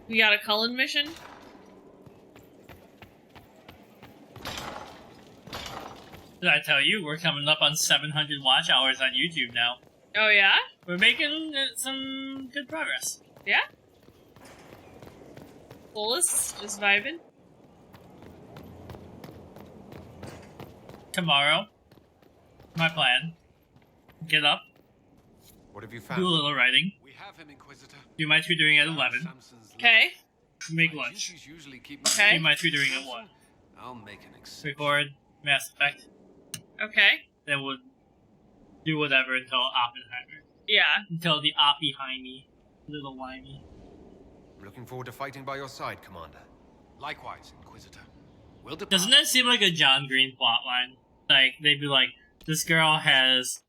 We got a Cullen mission? Did I tell you, we're coming up on 700 watch hours on YouTube now. Oh yeah? We're making some good progress. Yeah? Fullest? Just vibing? Tomorrow, my plan, get up, What have you found? do a little writing, We have him, Inquisitor. do my tutoring at 11, Okay. make lunch, Okay. do my tutoring at 1, I'll make an exception. record Mass Effect, Okay. then we'll do whatever until Oppenheimer. Yeah. Until the Oppie-Heimey, little whiny. I'm looking forward to fighting by your side, Commander. Likewise, Inquisitor. We'll depart. Doesn't that seem like a John Green plotline? Like, they'd be like, this girl has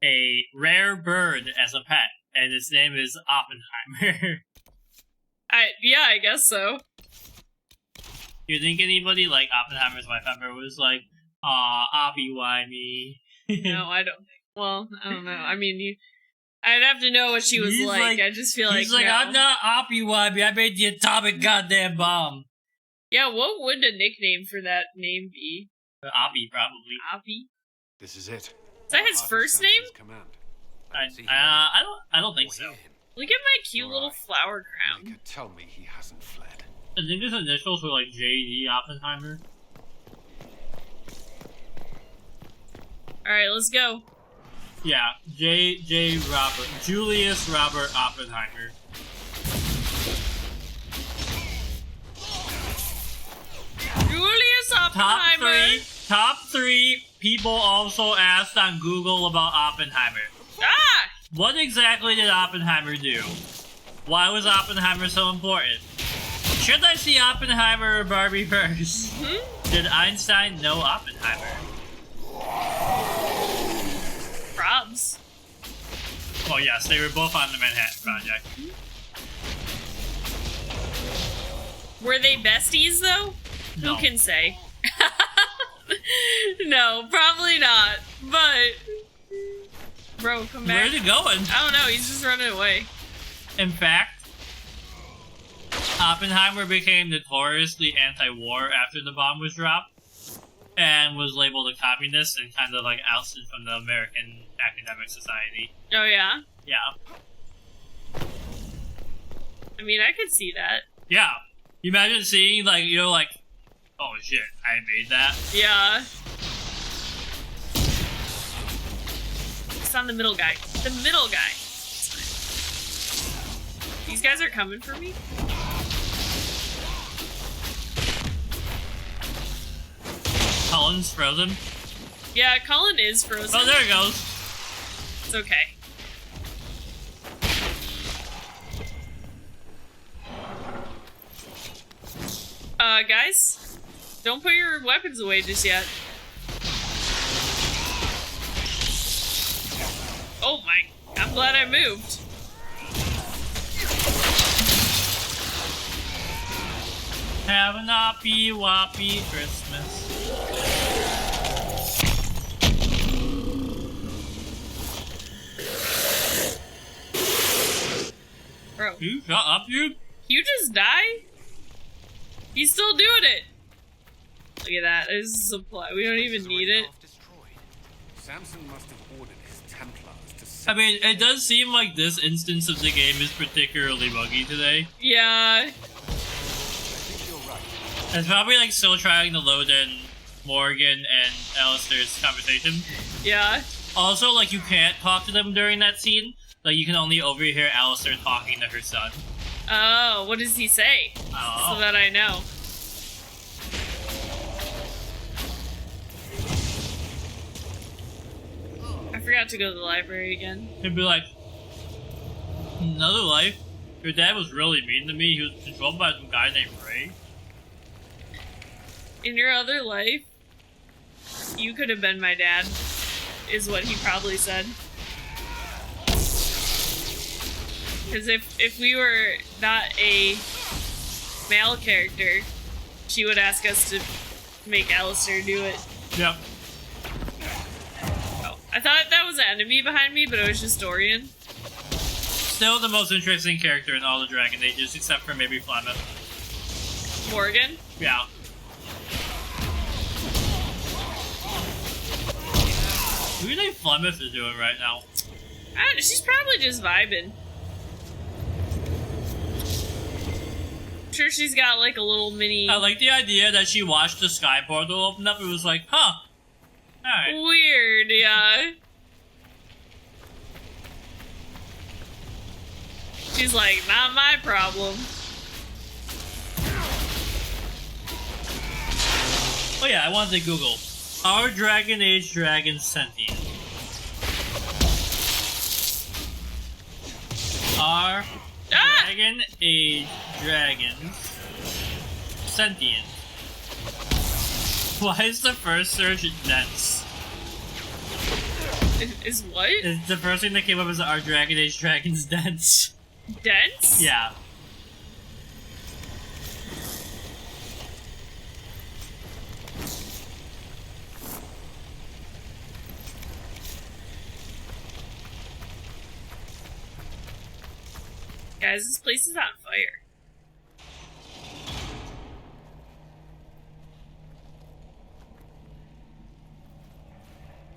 a rare bird as a pet, and its name is Oppenheimer. Yeah, I guess so. You think anybody like Oppenheimer's wife ever was like, aw, Oppie, why me? No, I don't think. Well, I don't know. I mean, I'd have to know what she was like. I just feel like he's like, no. I'm not Oppie, why me? I made the atomic goddamn bomb. Yeah, what would a nickname for that name be? Oppie, probably. Oppie? This is it. Is that his first name? I don't think so. Look at my cute little flower crown. Tell me he hasn't fled. I think his initials were like J.D. Oppenheimer. Alright, let's go. Yeah, Julius Robert Oppenheimer. Julius Oppenheimer! Top three people also asked on Google about Oppenheimer. Ah! What exactly did Oppenheimer do? Why was Oppenheimer so important? Should I see Oppenheimer or Barbie first? Did Einstein know Oppenheimer? Probs. Well, yes, they were both on the Manhattan Project. Were they besties, though? No. Who can say? No, probably not. But... Bro, come back. Where's he going? I don't know, he's just running away. In fact, Oppenheimer became notoriously anti-war after the bomb was dropped, and was labeled a communist and kind of like ousted from the American Academic Society. Oh, yeah? Yeah. I mean, I could see that. Yeah. You imagine seeing, like, you know, like, oh shit, I made that. Yeah. It's on the middle guy. The middle guy. These guys are coming for me? Cullen's frozen. Yeah, Cullen is frozen. Oh, there it goes. It's okay. Guys? Don't put your weapons away just yet. Oh my, I'm glad I moved. Have an oppie woppie Christmas. Bro. You shut up, you? You just die? He's still doing it. Look at that. There's a supply. We don't even need it. Samson must have ordered his Templars to I mean, it does seem like this instance of the game is particularly buggy today. Yeah. It's probably like still trying to load in Morgan and Alistair's conversation. Yeah. Also, like, you can't talk to them during that scene. Like, you can only overhear Alistair talking to her son. Oh, what does he say? Oh. So that I know. I forgot to go to the library again. He'd be like, another life? Your dad was really mean to me. He was controlled by some guy named Ray. In your other life, you could have been my dad, is what he probably said. Because if we were not a male character, she would ask us to make Alistair do it. Yep. Oh, I thought that was an enemy behind me, but it was just Dorian. Still the most interesting character in all the Dragon Ages, except for maybe Flemeth. Morgan? Yeah. What do you think Flemeth is doing right now? She's probably just vibing. I'm sure she's got like a little mini. I like the idea that she watched the sky portal open up and was like, huh. Alright. Weird, yeah. She's like, not my problem. Oh yeah, I wanted to Google. Are Dragon Age dragons sentient? Are Dragon Age dragons sentient? Why is the first search dense? Is what? The first thing that came up is, are Dragon Age dragons dense? Dense? Yeah. Guys, this place is on fire.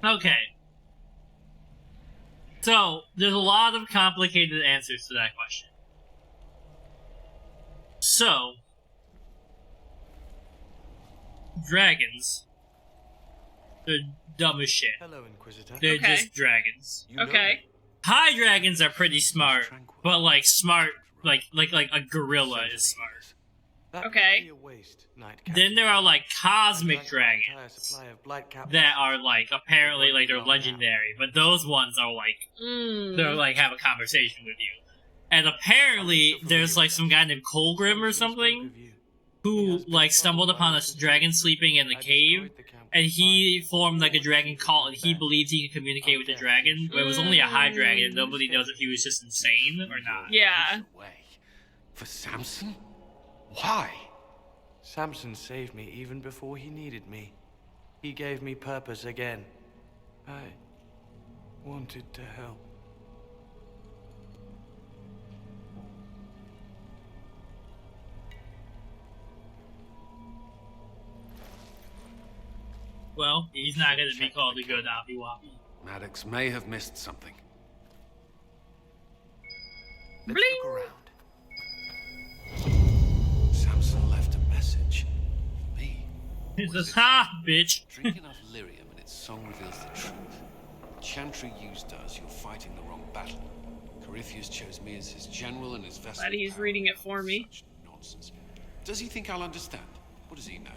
Okay. So, there's a lot of complicated answers to that question. So, dragons, they're dumb as shit. Hello, Inquisitor. They're Okay. just dragons. You know Okay. me. High dragons are pretty smart, but like smart, like a gorilla is smart. That Okay. would be a waste, Knight Captain. Then there are like cosmic I'd like my entire dragons supply of blight captains. that are like apparently like they're legendary, but those ones are like they're like have a conversation with you. And apparently there's like some guy named Colgrim or something who like stumbled upon a dragon sleeping in the cave, and he formed like a dragon cult, and he believed he could communicate with the dragon, but it was only a high dragon, and nobody knows if he was just insane or not. Yeah. Way. For Samson? Why? Samson saved me even before he needed me. He gave me purpose again. I wanted to help. Well, he's not going to be called a good Oppie Woppie. Maddox may have missed something. Let's Bling. look around. Samson left a message. For me. He says, ha, bitch. Drink enough lyrium and its song reveals the truth. Chantry used us, you're fighting the wrong battle. Corypheus chose me as his general and his vessel. Glad he's reading it for me. Such nonsense. Does he think I'll understand? What does he know?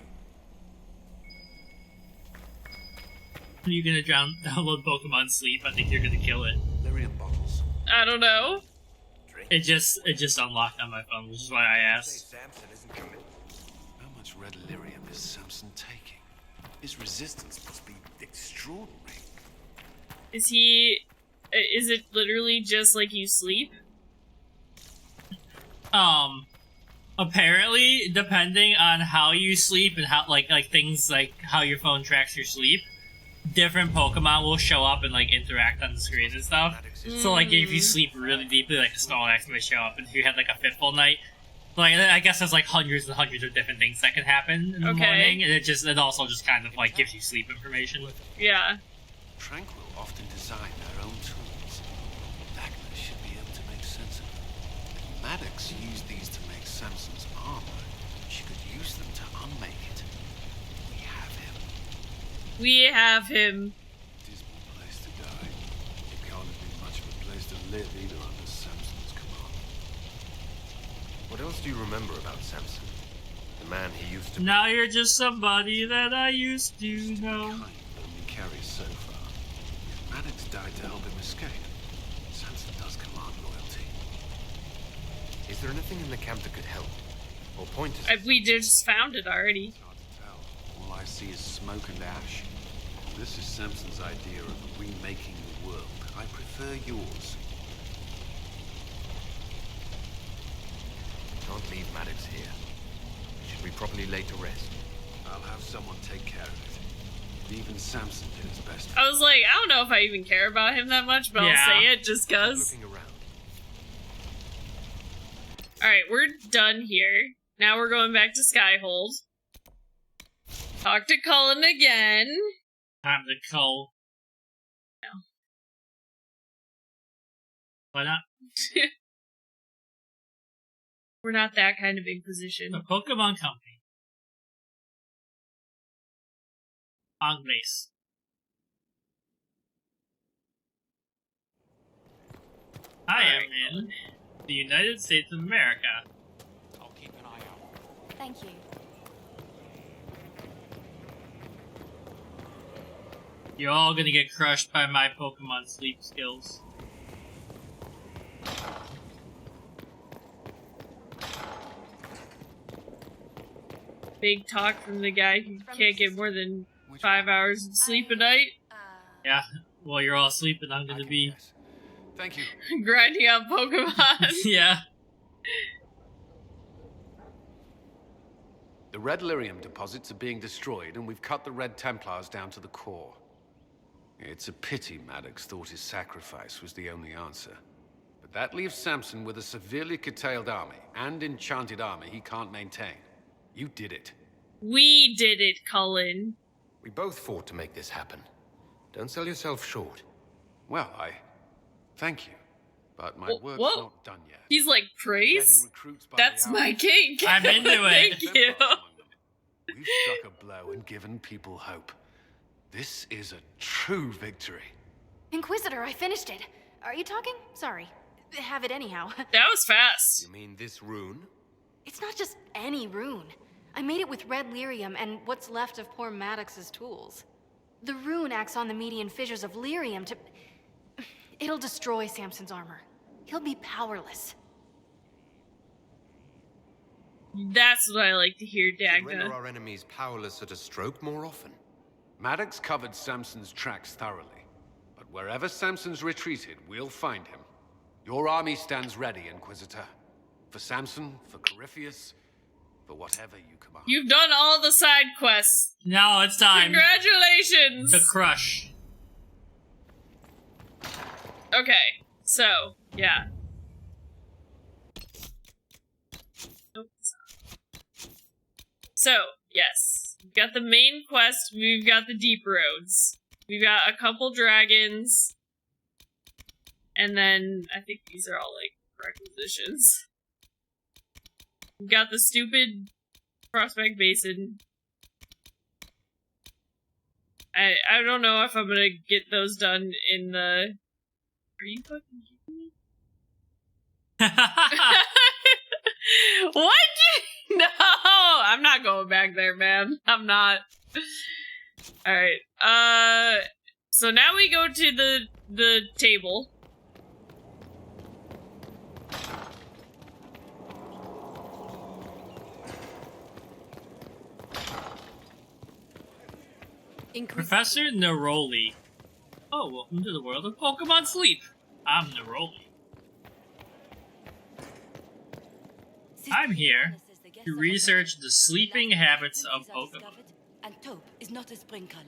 Are you going to download Pokemon Sleep? I think you're going to kill it. Lyrium bottles. I don't know. It just unlocked on my phone, which is why I asked. Samson isn't coming. How much red lyrium is Samson taking? His resistance must be extraordinary. Is it literally just like you sleep? Apparently, depending on how you sleep and how like things like how your phone tracks your sleep, different Pokemon will show up and like interact on the screen and stuff. So like if you sleep really deeply, like a Snorlax might show up, and if you had like a fitful night, like I guess there's like hundreds and hundreds of different things that can happen in the morning, and it also just kind of like gives you sleep information. Yeah. Tranquil often design their own tools. Dagna should be able to make sense of them. If Maddox used these to make Samson's armor, she could use them to unmake it. We have him. We have him. Dismal place to die. It can't have been much of a place to live either under Samson's command. What else do you remember about Samson? The man he used to be? Now you're just somebody that I used to know. Kind only carries so far. If Maddox died to help him escape, Samson does command loyalty. Is there anything in the camp that could help? Or point us? We just found it already. It's hard to tell. All I see is smoke and ash. This is Samson's idea of remaking the world. I prefer yours. Can't leave Maddox here. Should we probably lay to rest? I'll have someone take care of it. Even Samson did his best. I was like, I don't know if I even care about him that much, but Yeah. I'll say it just cause. Looking around. Alright, we're done here. Now we're going back to Skyhold. Talk to Cullen again. Time to cull. No. Why not? We're not that kind of Inquisition. The Pokemon Company. On base. I am in the United States of America. I'll keep an eye out. Thank you. You're all gonna get crushed by my Pokemon sleep skills. Big talk from the guy who can't get more than 5 hours of sleep a night. Yeah, while you're all sleeping, I'm I gonna can be. guess. Thank you. Grinding out Pokemon. Yeah. The red lyrium deposits are being destroyed, and we've cut the red Templars down to the core. It's a pity Maddox thought his sacrifice was the only answer. But that leaves Samson with a severely curtailed army, and enchanted armor he can't maintain. You did it. We did it, Cullen. We both fought to make this happen. Don't sell yourself short. Well, thank you. But my work's whoa. not done yet. He's like, Getting praise? recruits by That's the hour. my kink. I'm into it. Thank you. Templars among them. We've struck a blow and given people hope. This is a true victory. Inquisitor, I finished it. Are you talking? Sorry. Have it anyhow. That was fast. You mean this rune? It's not just any rune. I made it with red lyrium and what's left of poor Maddox's tools. The rune acts on the median fissures of lyrium to... It'll destroy Samson's armor. He'll be powerless. That's what I like to hear, Should render Dagda. our enemies powerless at a stroke more often. Maddox covered Samson's tracks thoroughly. But wherever Samson's retreated, we'll find him. Your army stands ready, Inquisitor. For Samson, for Corypheus, for whatever you command. You've done all the side quests. Now it's time Congratulations. to crush. Okay, so, yeah. Nope, it's not. So, yes. We've got the main quest, we've got the deep roads. We've got a couple dragons. And then, I think these are all, like, requisitions. We've got the stupid Prospect Basin. I don't know if I'm gonna get those done in the... Are you fucking kidding me? What? No! I'm not going back there, man. I'm not. Alright. So now we go to the table. Professor Neroli. Oh, welcome to the world of Pokemon Sleep. I'm Neroli. I'm here to research the sleeping habits of Pokemon. And taupe is not a spring color.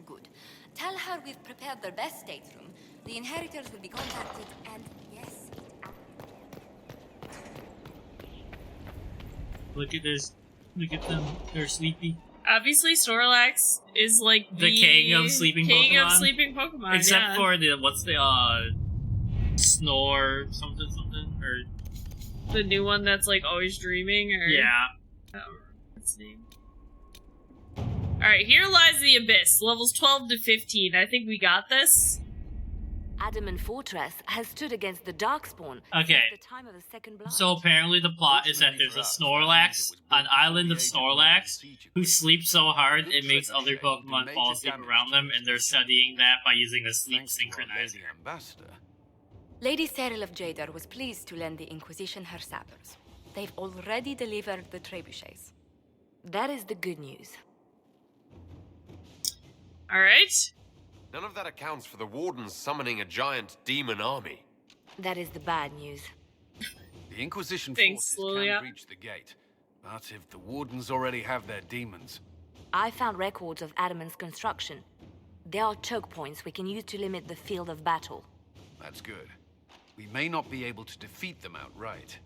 Good. Tell her we've prepared their best stateroom. The inheritors will be contacted, and yes. Look at this. Look at them. They're sleepy. Obviously, Snorlax is like The king of sleeping king Pokemon? of sleeping Pokemon. Except yeah. for the snore something or the new one that's like always dreaming, or yeah. I don't remember its name. Alright, here lies the abyss. Levels 12 to 15. I think we got this. Adamant Fortress has stood against the Darkspawn Okay. since the time of the Second Blood. So apparently the plot is that there's a Snorlax, an island of Snorlax, who sleeps so hard it makes other Pokemon fall asleep around them, and they're studying that by using the sleep synchronizer. Ambassador. Lady Cyril of Jadar was pleased to lend the Inquisition her sappers. They've already delivered the trebuchets. That is the good news. Alright. None of that accounts for the Wardens summoning a giant demon army. That is the bad news. The Inquisition Thanks, forces Lilia. can breach the gate. But if the Wardens already have their demons... I found records of Adamant's construction. There are choke points we can use to limit the field of battle. That's good. We may not be able to defeat them outright.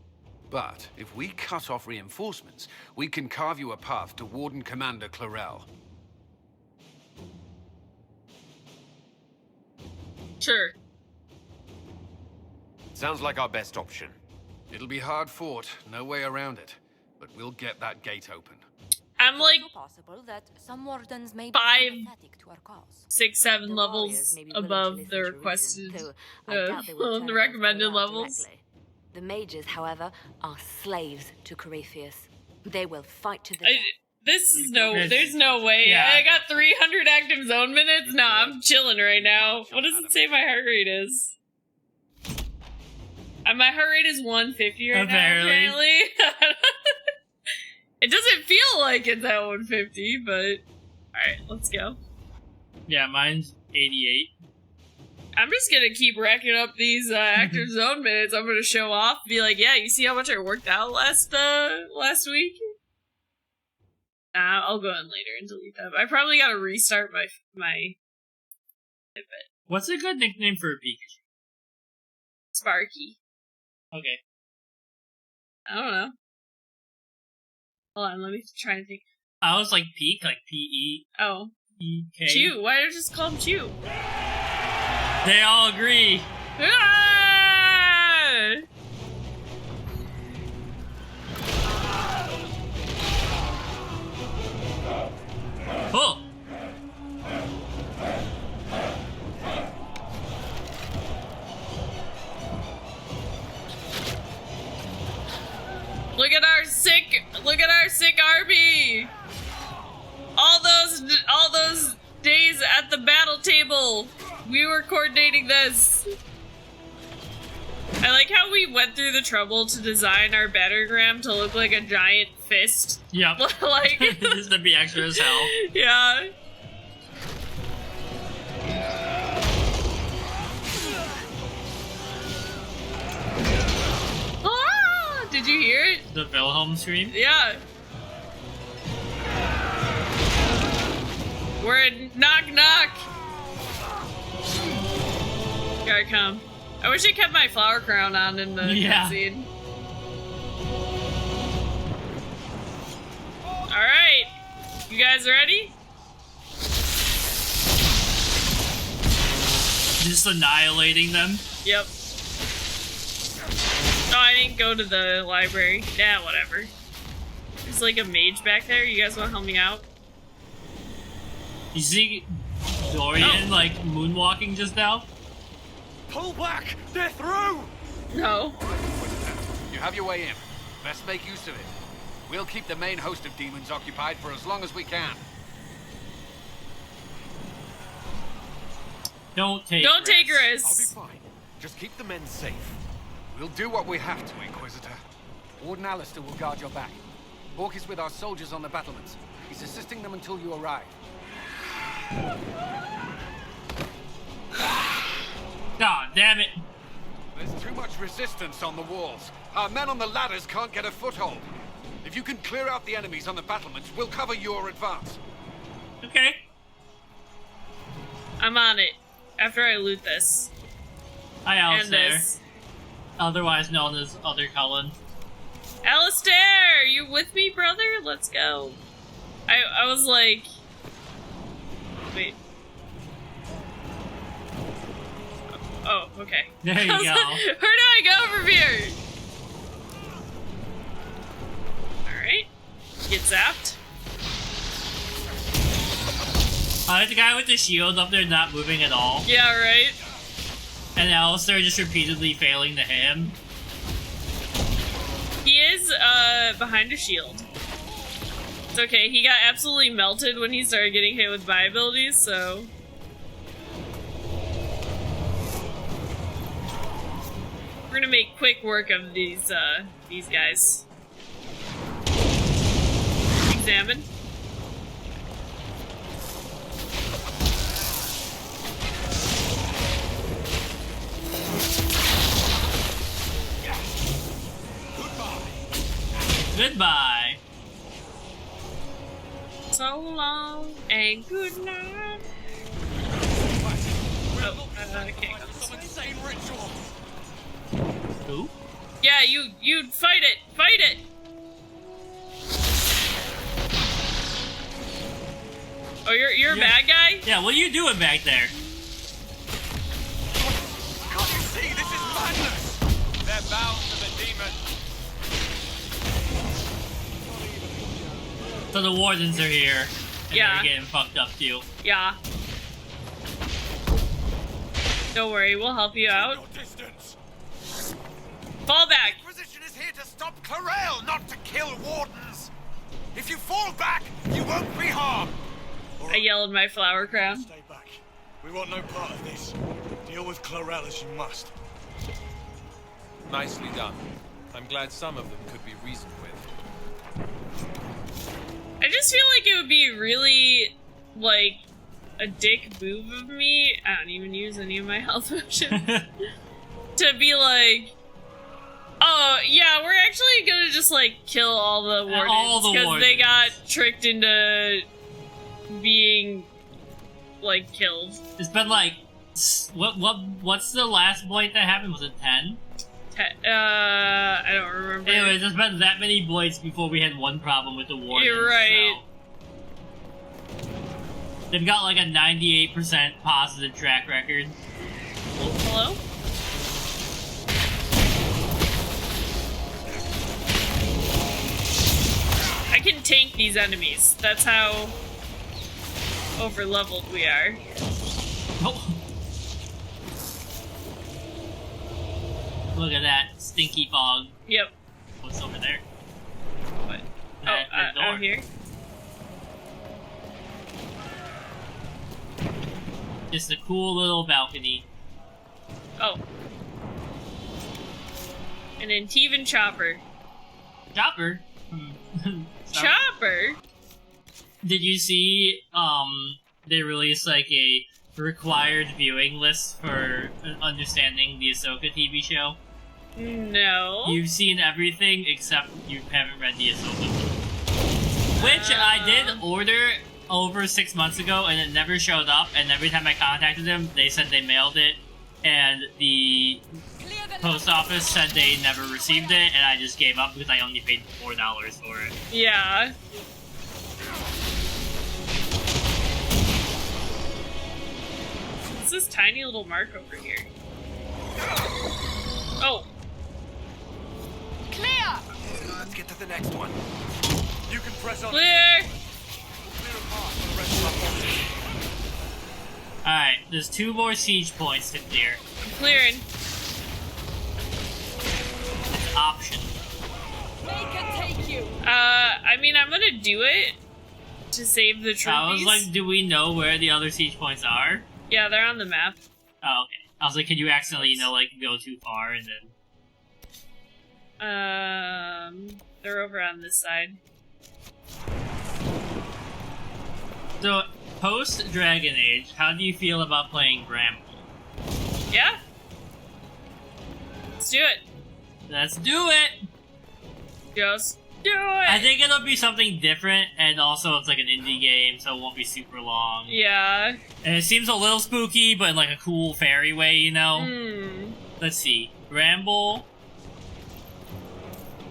But if we cut off reinforcements, we can carve you a path to Warden Commander Clarel. Sure. Sounds like our best option. It'll be hard fought, no way around it. But we'll get that gate open. I'm like possible that some wardens may be 5, sympathetic to our cause. 6, 7 The levels warriors may be willing to above listen the to requested, reason, though I doubt they will turn the against recommended Clarel levels. directly. The mages, however, are slaves to Corypheus. They will fight to the I, death. this is there's no way. Yeah. I got 300 active zone minutes. Nah, I'm chilling right now. What does it say my heart rate is? My heart rate is 150 right now, apparently. It doesn't feel like it's at 150, but alright, let's go. Yeah, mine's 88. I'm just gonna keep racking up these active zone minutes. I'm gonna show off, be like, yeah, you see how much I worked out last week? Nah, I'll go in later and delete that. I probably gotta restart my pivot. What's a good nickname for a Pikachu? Sparky. Okay. I don't know. Hold on, let me try and think. I was like Peak, like P-E-E-K. Oh. Chew. Why don't you just call him Chew? They all agree. Ah! Oh! Look at our sick army! All those days at the battle table, we were coordinating this. I like how we went through the trouble to design our battlegram to look like a giant fist. Yep. Like, Just to be extra as hell. yeah. Ah! Did you hear it? The Wilhelm scream? Yeah. We're at knock knock. Here I come. I wish I kept my flower crown on in the cutscene. Alright. You guys ready? Just annihilating them? Yep. Oh, I didn't go to the library. Yeah, whatever. There's like a mage back there. You guys want to help me out? You see Dorian, like, moonwalking just now? Pull back! They're through! No. You have your way in. Best make use of it. We'll keep the main host of demons occupied for as long as we can. Don't take risks. I'll be fine. Just keep the men safe. We'll do what we have to, Inquisitor. Warden Alistair will guard your back. Hawk is with our soldiers on the battlements. He's assisting them until you arrive. God damn it. There's too much resistance on the walls. Our men on the ladders can't get a foothold. If you can clear out the enemies on the battlements, we'll cover your advance. Okay. I'm on it. After I loot this. Hi, And Alistair. this. Otherwise known as Other Cullen. Alistair! You with me, brother? Let's go. I was like... Wait. Oh, okay. There you go. Where do I go from here? Alright. Get zapped. I like the guy with the shield up there not moving at all. Yeah, right? And Alistair just repeatedly failing to hit him. He is, behind a shield. It's okay, he got absolutely melted when he started getting hit with my abilities, so... We're gonna make quick work of these guys. Examine. Goodbye. So long and good night. Oh, I can't go this way. Who? Yeah, you fight it! Fight it! Oh, you're a bad guy? Yeah, what are you doing back there? Can't you see? This is madness! They're bound to the demon. So the wardens are here. And Yeah. they're getting fucked up too. Yeah. Don't worry, we'll help you out. Your distance. Fall back! Inquisition is here to stop Clarel, not to kill wardens. If you fall back, you won't be harmed. I yell in my flower crown. Stay back. We want no part of this. Deal with Clarel as you must. Nicely done. I'm glad some of them could be reasoned with. I just feel like it would be really, like, a dick move of me. I don't even use any of my health potions. To be like, oh, yeah, we're actually gonna just, like, kill all the wardens. Because they got tricked into being, like, killed. It's been like, what's the last blight that happened? Was it 10? I don't remember. Anyways, there's been that many blights before we had one problem with the wardens. You're right. So. They've got like a 98% positive track record. Oh, hello? I can tank these enemies. That's how over-leveled we are. Oh. Look at that stinky fog. Yep. What's over there? What? The door. Out here. Just a cool little balcony. Oh. An Antivan chopper. Chopper? Chopper? Did you see, they released like a required viewing list for understanding the Ahsoka TV show? No. You've seen everything except you haven't read the Ahsoka book. Which I did order over 6 months ago and it never showed up, and every time I contacted them, they said they mailed it, and the post office said they never received it, and I just gave up because I only paid $4 for it. Yeah. What's this tiny little mark over here? Oh. Clear! Let's get to the next one. You can press on. Clear! Clear a path for the rest of our forces. Alright, there's 2 more siege points to clear. I'm clearing. It's option. They can take you. I mean, I'm gonna do it to save the trophies. I was like, do we know where the other siege points are? Yeah, they're on the map. Oh, okay. I was like, could you accidentally, like, go too far and then... They're over on this side. So, post-Dragon Age, how do you feel about playing Bramble? Yeah? Let's do it. Let's do it! Just do it! I think it'll be something different, and also it's like an indie game, so it won't be super long. Yeah. And it seems a little spooky, but in like a cool fairy way, you know? Hmm. Let's see. Bramble.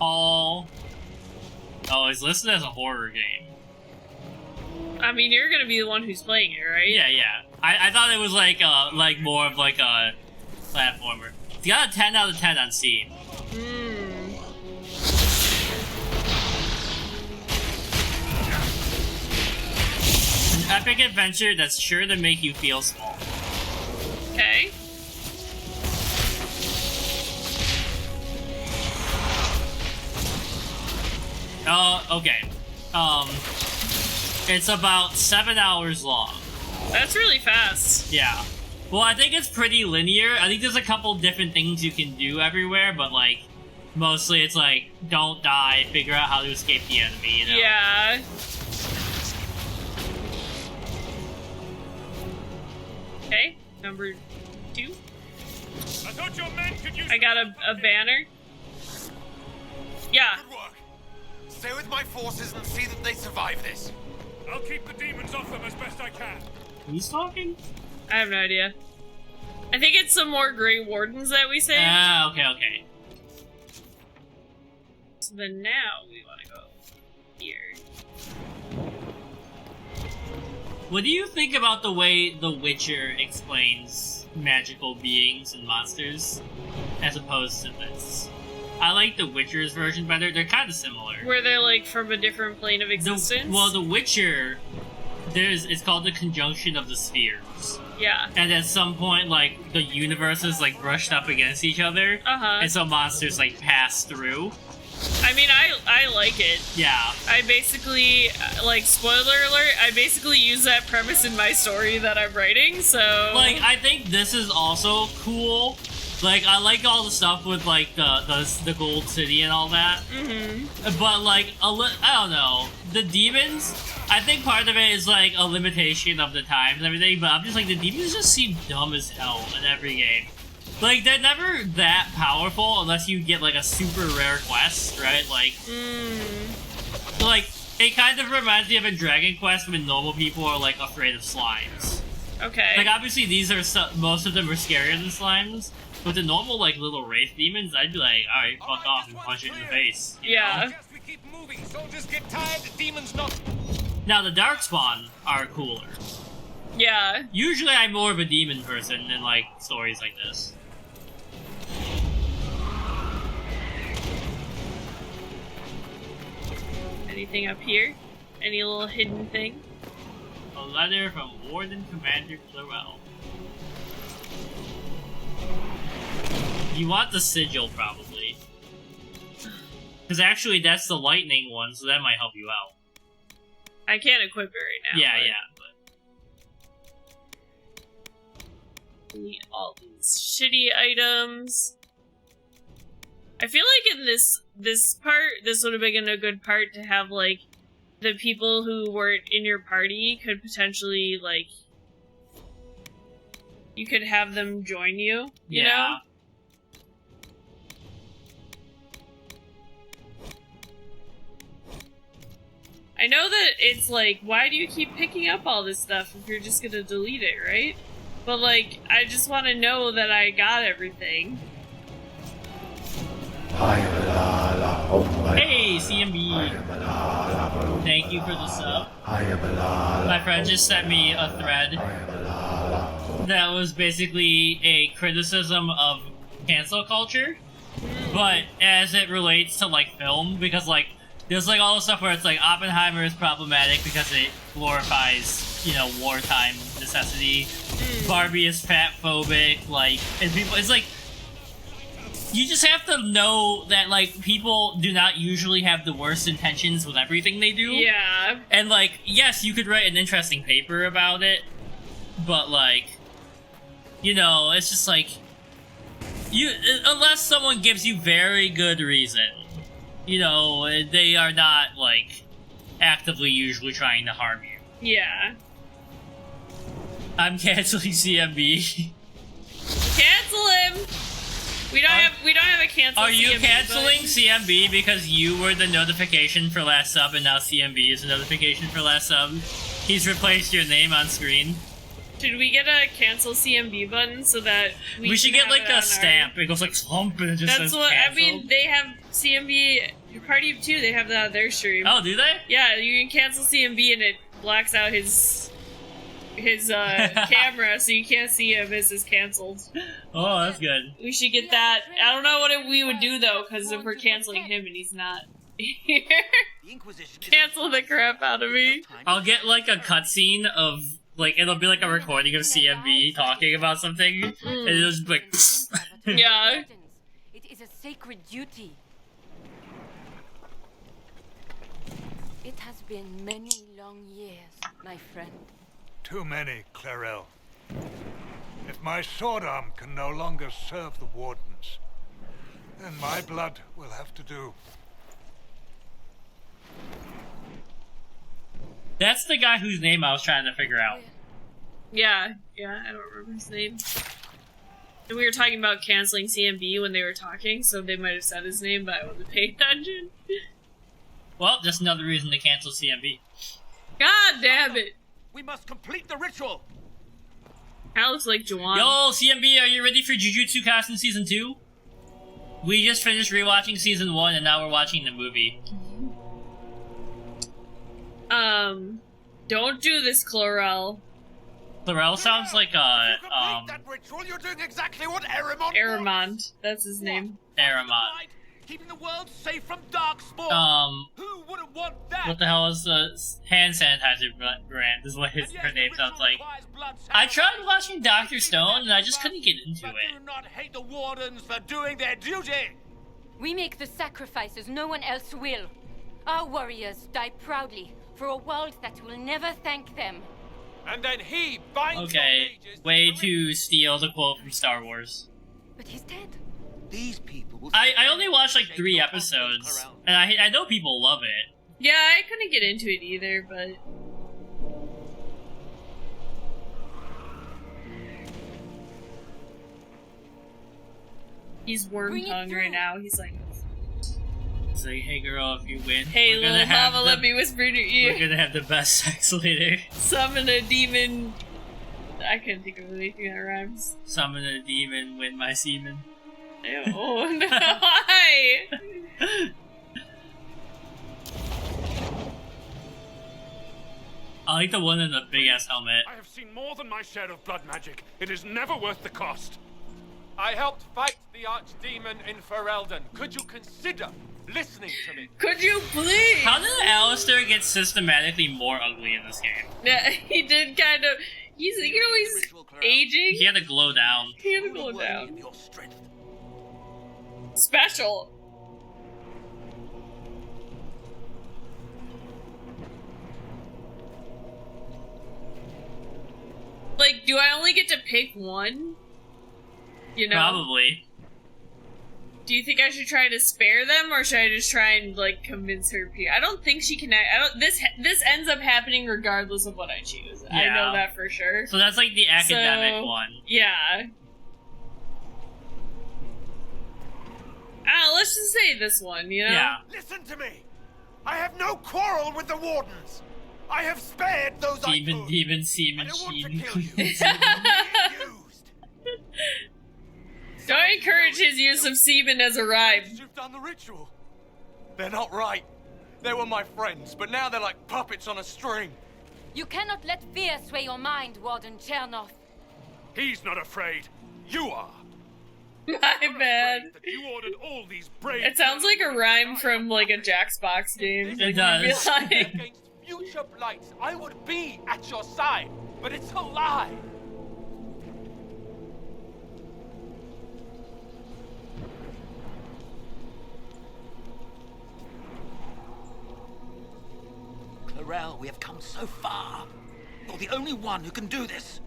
All. Oh, it's listed as a horror game. I mean, you're gonna be the one who's playing it, right? Yeah, yeah. I thought it was like more of like a platformer. It's got a 10 out of 10 on Steam. Hmm. An epic adventure that's sure to make you feel small. Okay. Okay. It's about 7 hours long. That's really fast. Yeah. Well, I think it's pretty linear. I think there's a couple different things you can do everywhere, but like, mostly it's like, don't die, figure out how to escape the enemy, you know? Yeah. Okay, number 2. I thought your men could use. I got a banner. Yeah. Good work. Stay with my forces and see that they survive this. I'll keep the demons off them as best I can. Who's talking? I have no idea. I think it's some more Grey Wardens that we saved. Ah, okay, okay. So then now we want to go here. What do you think about the way The Witcher explains magical beings and monsters as opposed to this? I like The Witcher's version better. They're kind of similar. Where they're like from a different plane of existence? The Witcher, it's called the conjunction of the spheres. Yeah. And at some point, like, the universes, like, brushed up against each other. Uh-huh. And so monsters, like, pass through. I mean, I like it. Yeah. I basically, like, spoiler alert, I basically use that premise in my story that I'm writing, so... Like, I think this is also cool. Like, I like all the stuff with, like, the Gold City and all that. Mm-hmm. But, like, I don't know. The demons, I think part of it is, like, a limitation of the times and everything, but I'm just like, the demons just seem dumb as hell in every game. Like, they're never that powerful unless you get, like, a super rare quest, right? Like, like, it kind of reminds me of a Dragon Quest when normal people are, like, afraid of slimes. Okay. Like, obviously, these are most of them are scarier than slimes. But the normal, like, little wraith demons, I'd be like, alright, fuck off and punch it in the face. Yeah. We keep moving. Soldiers get tired. The demons not. Now, the Darkspawn are cooler. Yeah. Usually, I'm more of a demon person than, like, stories like this. Anything up here? Any little hidden thing? A letter from Warden Commander Clarel. You want the sigil, probably. Because actually, that's the lightning one, so that might help you out. I can't equip it right now. Yeah, but... yeah, but... Delete all these shitty items. I feel like in this part, this would have been a good part to have, like, the people who weren't in your party could potentially, like... You could have them join you, you know? I know that it's like, why do you keep picking up all this stuff if you're just gonna delete it, right? But like, I just want to know that I got everything. Hey, CMB! Thank you for the sub. My friend just sent me a thread that was basically a criticism of cancel culture, but as it relates to, like, film, because, like, there's, like, all the stuff where it's, like, Oppenheimer is problematic because it glorifies, you know, wartime necessity. Barbie is fat-phobic, like, and people, it's, like, you just have to know that, like, people do not usually have the worst intentions with everything they do. Yeah. And, like, yes, you could write an interesting paper about it, but, like, you know, it's just, like, unless someone gives you very good reason, you know, they are not, like, actively usually trying to harm you. Yeah. I'm canceling CMB. Cancel him! We don't have a cancel. Are you CMB canceling button. CMB because you were the notification for last sub and now CMB is the notification for last sub? He's replaced your name on screen. Should we get a cancel CMB button so that we should can get like have it a on stamp. It goes like slump and it just That's says what canceled. I mean. They have CMB Party of 2. They have that on their stream. Oh, do they? Yeah, you can cancel CMB and it blacks out his camera, so you can't see him as is canceled. Oh, that's good. We should get that. I don't know what we would do though, because if we're canceling him and he's not here, cancel the crap out of me. I'll get like a cutscene of like it'll be like a recording of CMB talking about something, and it'll just be like. Yeah. It is a sacred duty. It has been many long years, my friend. Too many, Clarel. If my sword arm can no longer serve the Wardens, then my blood will have to do. That's the guy whose name I was trying to figure out. Yeah, I don't remember his name. And we were talking about canceling CMB when they were talking, so they might have said his name, but I wasn't paying attention. Well, just another reason to cancel CMB. God damn it! We must complete the ritual. That looks like Juwan. Yo, CMB, are you ready for Jujutsu Kaisen Season 2? We just finished rewatching season 1 and now we're watching the movie. Don't do this, Clarel. Clarel sounds like If you complete that ritual, you're doing exactly what Aramond wants. Aramond, that's his name. Aramond. Keeping the world safe from darkspawn. Who wouldn't want that? What the hell is the hand sanitizer brand? Is what her name sounds like. I tried watching Dr. Stone and I just couldn't get into But it. do not hate the wardens for doing their duty. We make the sacrifices no one else will. Our warriors die proudly for a world that will never thank them. And then he binds Okay, way to steal the quote from Star Wars. But he's dead. These people will I only watched like 3 episodes, and I know people love it. Yeah, I couldn't get into it either, but... He's worm-tongued right now. He's like, hey girl, if you win, hey, we're little gonna have mama, let me whisper in your we're ear. gonna have the best sex later. Summon a demon. I couldn't think of anything that rhymes. Summon a demon, win my semen. Ew, no, why? I like the one in the big ass helmet. I have seen more than my share of blood magic. It is never worth the cost. I helped fight the archdemon in Ferelden. Could you consider listening to me? Could you please? How did Alistair get systematically more ugly in this game? Yeah, he did kind of. He's, you know, he's aging. He had to glow down. He had to glow down. Special. Like, do I only get to pick one? You know? Probably. Do you think I should try to spare them, or should I just try and like convince her? I don't think she can. I don't. This ends up happening regardless of what I choose. I Yeah. know that for sure. So that's like the academic So, one. Yeah. Let's just say this one. You know. Yeah. Listen to me. I have no quarrel with the wardens. I have spared those I could. Demon semen I don't want to sheen. kill you. Being used. Don't encourage his use of semen as a rhyme. You've done the ritual. They're not right. They were my friends, but now they're like puppets on a string. You cannot let fear sway your mind, Warden Chernoff. He's not afraid. You are. My bad. That you ordered all these brave. It sounds like a rhyme from like a Jackbox game. It Like, does. you'd be like, Against future blights, I would be at your side, but it's a lie. Clarel, we have come so far. You're the only one who can do this.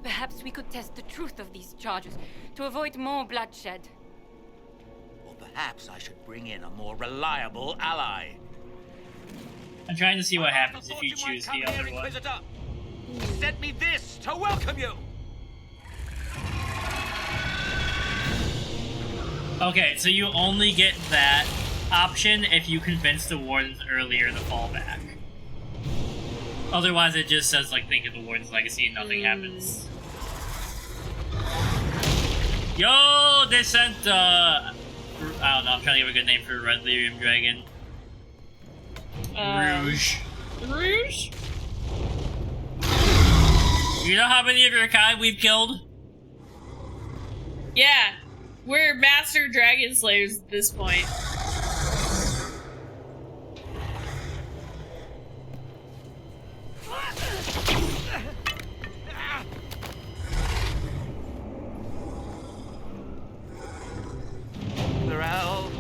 Perhaps we could test the truth of these charges to avoid more bloodshed. Or perhaps I should bring in a more reliable ally. I'm trying to see what happens if you choose the other one. Inquisitor. He sent me this to welcome you. Okay, so you only get that option if you convince the wardens earlier to fall back. Otherwise, it just says, like, think of the warden's legacy and nothing happens. Yo, they sent, I don't know, I'm trying to give a good name for Red Lyrium Dragon. Rouge. Rouge? You know how many of your kind we've killed? Yeah. We're master dragon slayers at this point. Clarel.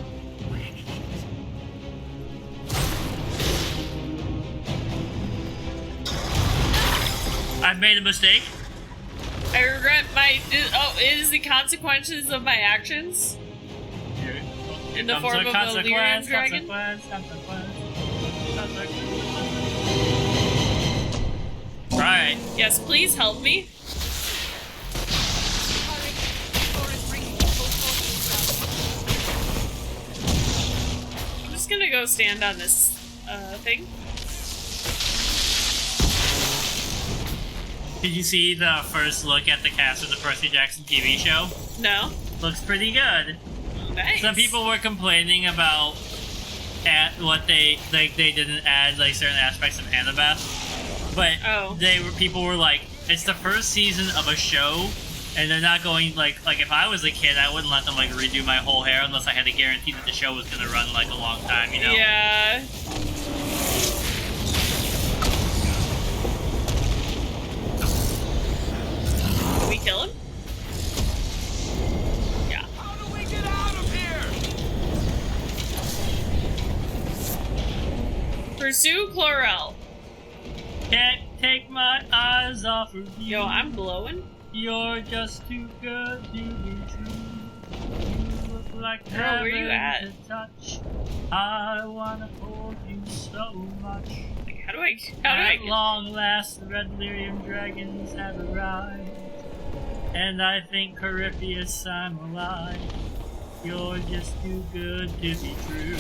I've made a mistake. I regret my. Oh, it is the consequences of my actions? In the form of a Lyrium dragon? Right. Yes, please help me. I'm just gonna go stand on this thing. Did you see the first look at the cast of the Percy Jackson TV show? No. Looks pretty good. Nice. Some people were complaining about what they didn't add like certain aspects of Annabeth, but people were like, it's the first season of a show, and they're not going like if I was a kid, I wouldn't let them like redo my whole hair unless I had a guarantee that the show was gonna run like a long time, you know? Yeah. Can we kill him? Yeah. How do we get out of here? Pursue Clarel. Can't take my eyes off of you. Yo, I'm glowing. You're just too good to be true. You look like Girl, where you at? to touch. I wanna hold you so much. Like, how do I At long last, the red lyrium dragons have arrived, and I think Corypheus, I'm alive. You're just too good to be true.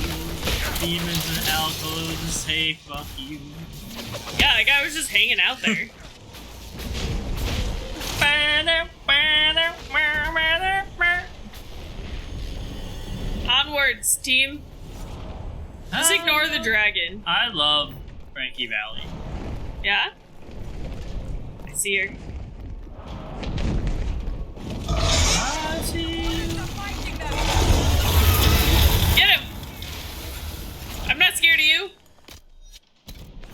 Demons and alcohols say fuck you. Yeah, that guy was just hanging out there. Onwards, team. Just ignore the dragon. I love Frankie Valley. Yeah? I see her. I see you. Get him! I'm not scared of you.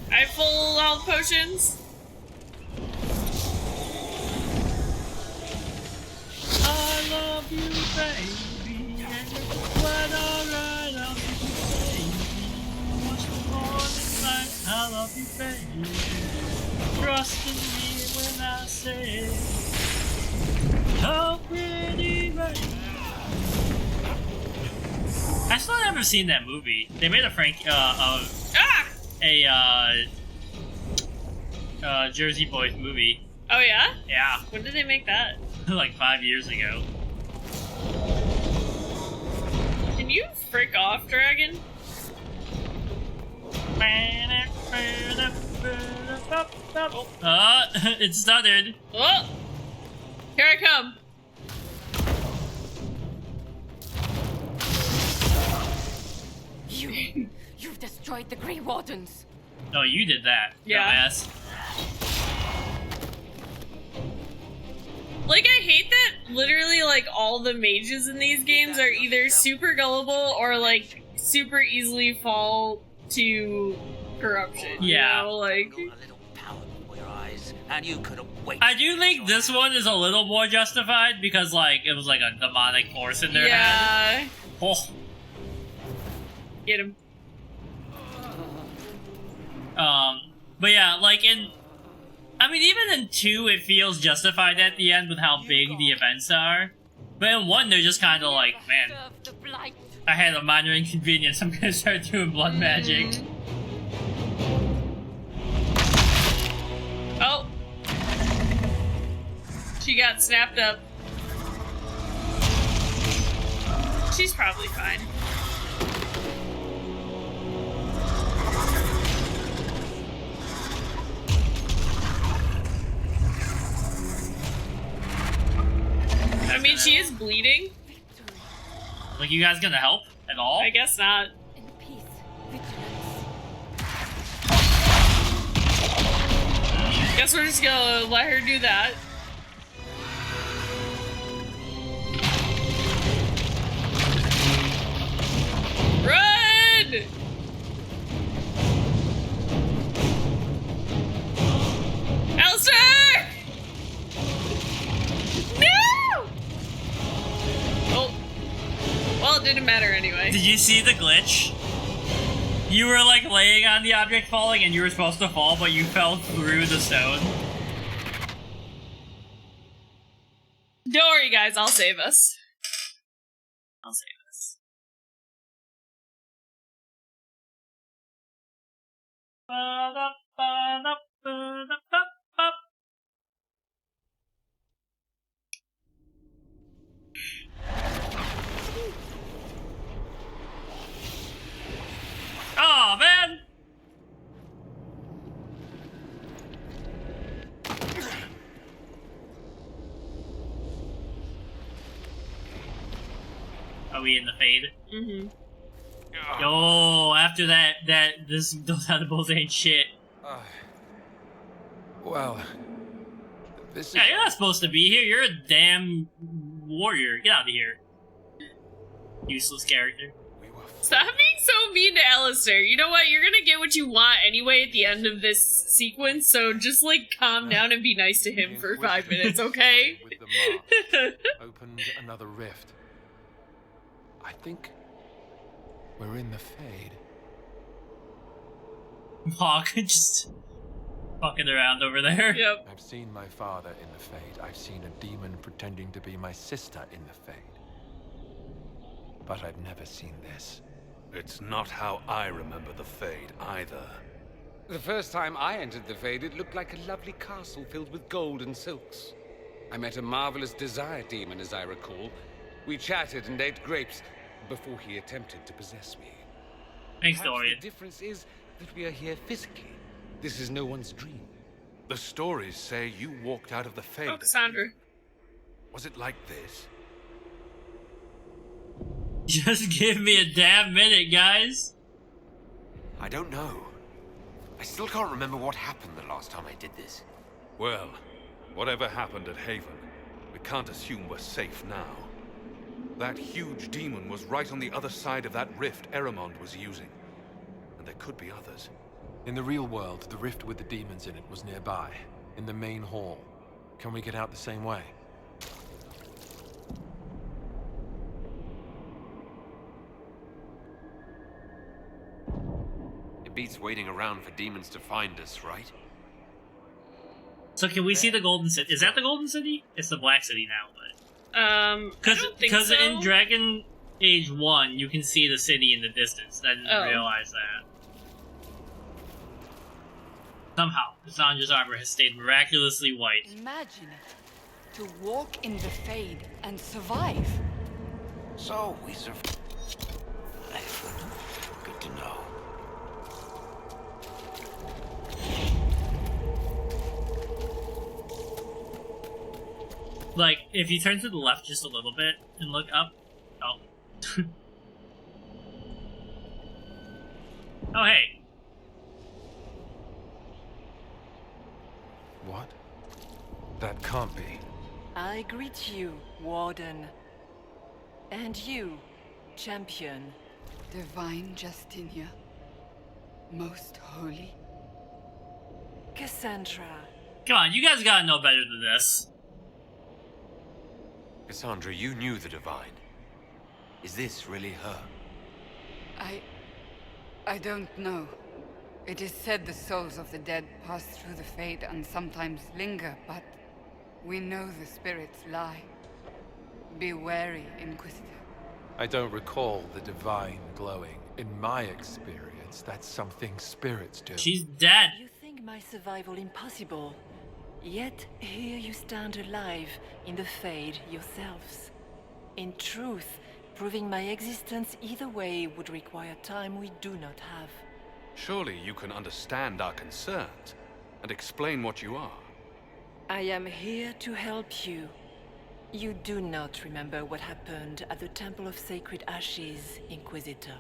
I have full health potions. I love you, baby. And when I ride up to you, baby. Watch the morning light. I love you, baby. Trust in me when I say, oh, pretty baby. I still never seen that movie. They made a Jersey Boys movie. Oh yeah? Yeah. When did they make that? Like 5 years ago. Can you frick off, dragon? It stuttered. Oh! Here I come. You've destroyed the Grey Wardens. No, you did that, Yeah. dumbass. Like, I hate that literally, like, all the mages in these games are either super gullible or, like, super easily fall to corruption. Yeah. You know? Like... And you could have waited. I do think this one is a little more justified because, like, it was like a demonic force in their head. Oh. Get him. But yeah, like I mean, even in 2, it feels justified at the end with how big the events are. But in 1, they're just kind of like, man, I had a minor inconvenience, I'm gonna start doing blood magic. Oh! She got snapped up. She's probably fine. I mean, she is bleeding. Like, you guys gonna help at all? I guess not. Guess we're just gonna let her do that. Run! Alistair! No! Oh. Well, it didn't matter anyway. Did you see the glitch? You were like laying on the object falling and you were supposed to fall, but you fell through the stone. Don't worry, guys. I'll save us. I'll save us. Oh man! Are we in the Fade? Mm-hmm. Yo, after those animals ain't shit. Well, this is... Yeah, you're not supposed to be here. You're a damn warrior. Get out of here. Useless character. Stop being so mean to Alistair. You know what? You're gonna get what you want anyway at the end of this sequence, so just, like, calm down and be nice to him for 5 minutes, okay? With the mark, opened another rift. I think we're in the Fade. Hawk just fucking around over there. Yep. I've seen my father in the Fade. I've seen a demon pretending to be my sister in the Fade. But I've never seen this. It's not how I remember the Fade either. The first time I entered the Fade, it looked like a lovely castle filled with gold and silks. I met a marvelous desire demon, as I recall. We chatted and ate grapes before he attempted to possess me. Thanks, Perhaps Dorian. the difference is that we are here physically. This is no one's dream. The stories say you walked out of the Fade. Oh, Cassandra. Was it like this? Just give me a damn minute, guys. I don't know. I still can't remember what happened the last time I did this. Well, whatever happened at Haven, we can't assume we're safe now. That huge demon was right on the other side of that rift Eramond was using. And there could be others. In the real world, the rift with the demons in it was nearby, in the main hall. Can we get out the same way? It beats waiting around for demons to find us, right? So can we see the Golden City? Is that the Golden City? It's the Black City now, but I don't think so. in Dragon Age 1, you can see the city in the distance. I didn't realize that. Somehow, Cassandra's armor has stayed miraculously white. Imagine it. To walk in the Fade and survive. So, we survived. Excellent. Good to know. Like, if you turn to the left just a little bit and look up. Oh. Oh, hey. What? That can't be. I greet you, Warden. And you, Champion. Divine Justinia. Most holy. Cassandra. Come on, you guys gotta know better than this. Cassandra, you knew the Divine. Is this really her? I don't know. It is said the souls of the dead pass through the Fade and sometimes linger, but we know the spirits lie. Be wary, Inquisitor. I don't recall the Divine glowing. In my experience, that's something spirits do. She's dead. You think my survival impossible, yet here you stand alive in the Fade yourselves. In truth, proving my existence either way would require time we do not have. Surely you can understand our concerns and explain what you are. I am here to help you. You do not remember what happened at the Temple of Sacred Ashes, Inquisitor.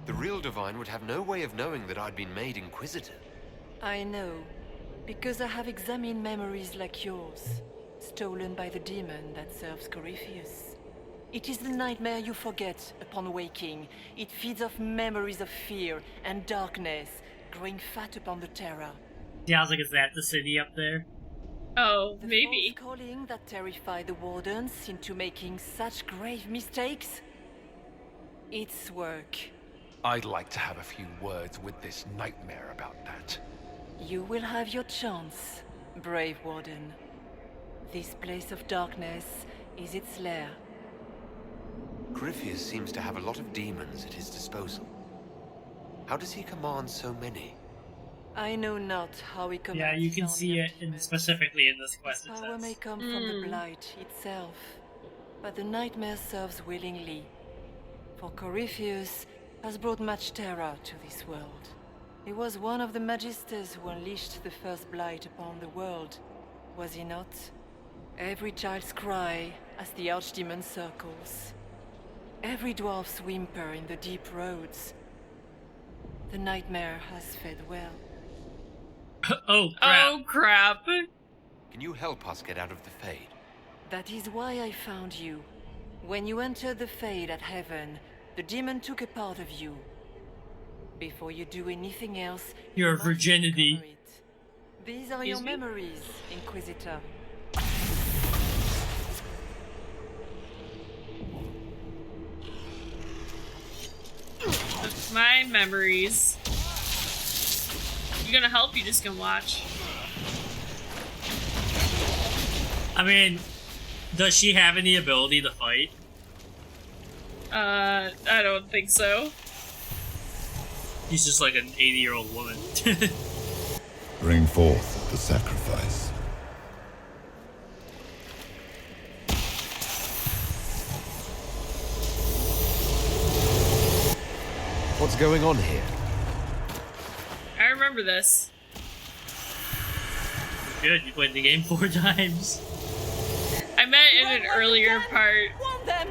The real Divine would have no way of knowing that I'd been made Inquisitor. I know, because I have examined memories like yours, stolen by the demon that serves Corypheus. It is the nightmare you forget upon waking. It feeds off memories of fear and darkness, growing fat upon the terror. Yeah, I was like, is that the city up there? Oh, the maybe. false calling that terrified the Wardens into making such grave mistakes? It's work. I'd like to have a few words with this nightmare about that. You will have your chance, brave Warden. This place of darkness is its lair. Corypheus seems to have a lot of demons at his disposal. How does he command so many? I know not how he commands. Yeah, you can his see army it of specifically in this quest. His It power says. may come from the Blight itself, but the nightmare serves willingly. For Corypheus has brought much terror to this world. He was one of the Magisters who unleashed the first blight upon the world, was he not? Every child's cry as the archdemon circles. Every dwarf's whimper in the deep roads. The nightmare has fed well. Oh crap. Oh crap. Can you help us get out of the Fade? That is why I found you. When you entered the Fade at Heaven, the demon took a part of you. Before you do anything else, Your virginity. recover it. These are your memories, Inquisitor. My memories. You gonna help? You just gonna watch? I mean, does she have any ability to fight? I don't think so. She's just like an 80-year-old woman. Bring forth the sacrifice. What's going on here? I remember this. Good, you played the game 4 times. I meant in an earlier part. Want them!